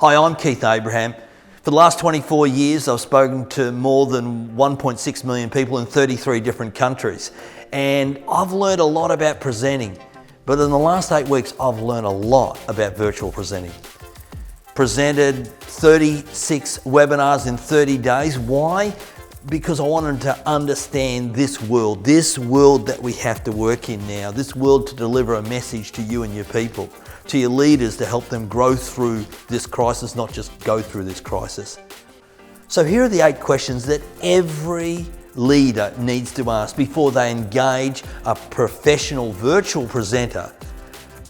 Hi, I'm Keith Abraham. For the last 24 years, I've spoken to more than 1.6 million people in 33 different countries. And I've learned a lot about presenting. But in the last 8 weeks, I've learned a lot about virtual presenting. Presented 36 webinars in 30 days. Why? Because I wanted to understand this world that we have to work in now, this world to deliver a message to you and your people, to your leaders to help them grow through this crisis, not just go through this crisis. So here are the 8 questions that every leader needs to ask before they engage a professional virtual presenter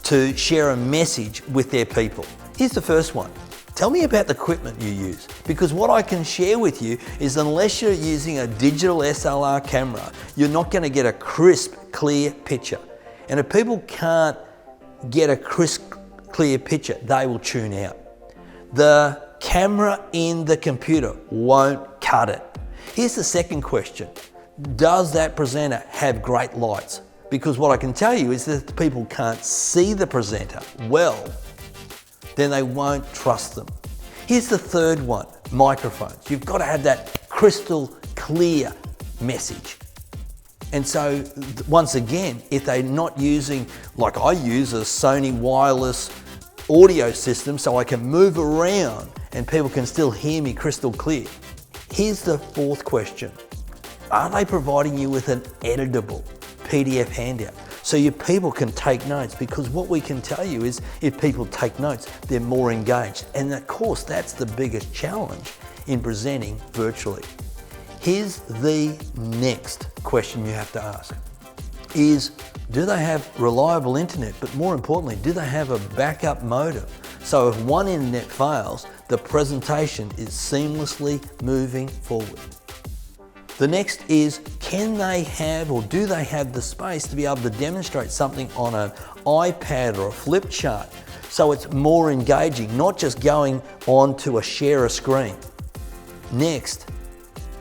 to share a message with their people. Here's the first one. Tell me about the equipment you use, because what I can share with you is unless you're using a digital SLR camera, you're not going to get a crisp, clear picture. And if people can't get a crisp, clear picture, they will tune out. The camera in the computer won't cut it. Here's the second question. Does that presenter have great lights? Because what I can tell you is that if people can't see the presenter well, then they won't trust them. Here's the third one, microphones. You've got to have that crystal clear message. And so once again, if they're not using, like I use a Sony wireless audio system so I can move around and people can still hear me crystal clear. Here's the fourth question. Are they providing you with an editable PDF handout so your people can take notes? Because what we can tell you is if people take notes, they're more engaged. And of course, that's the biggest challenge in presenting virtually. Here's the next question you have to ask is, do they have reliable internet? But more importantly, do they have a backup modem? So if one internet fails, the presentation is seamlessly moving forward. The next is, can they have or do they have the space to be able to demonstrate something on an iPad or a flip chart so it's more engaging, not just going on to share a screen. Next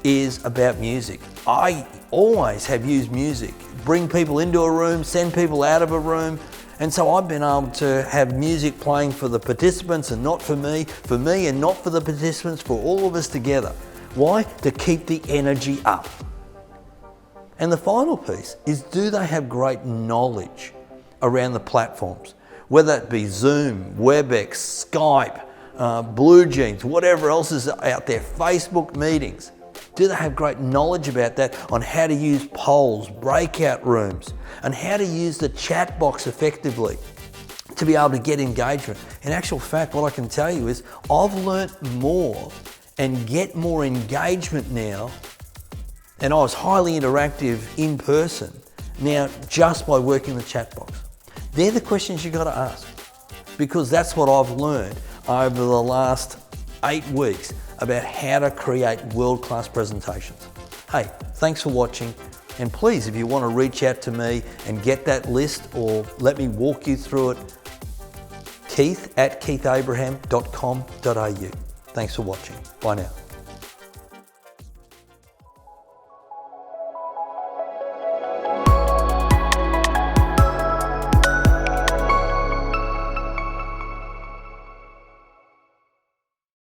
is about music. I always have used music, bring people into a room, send people out of a room. And so I've been able to have music playing for the participants and not for me and not for the participants, for all of us together. Why? To keep the energy up. And the final piece is, do they have great knowledge around the platforms? Whether it be Zoom, WebEx, Skype, Blue Jeans, whatever else is out there, Facebook meetings. Do they have great knowledge about that, on how to use polls, breakout rooms, and how to use the chat box effectively to be able to get engagement? In actual fact, what I can tell you is I've learnt more and get more engagement now, and I was highly interactive in person now just by working the chat box. They're the questions you've got to ask, because that's what I've learned over the last 8 weeks about how to create world-class presentations. Hey, thanks for watching. And please, if you want to reach out to me and get that list or let me walk you through it, keith@keithabraham.com.au. Thanks for watching. Bye now.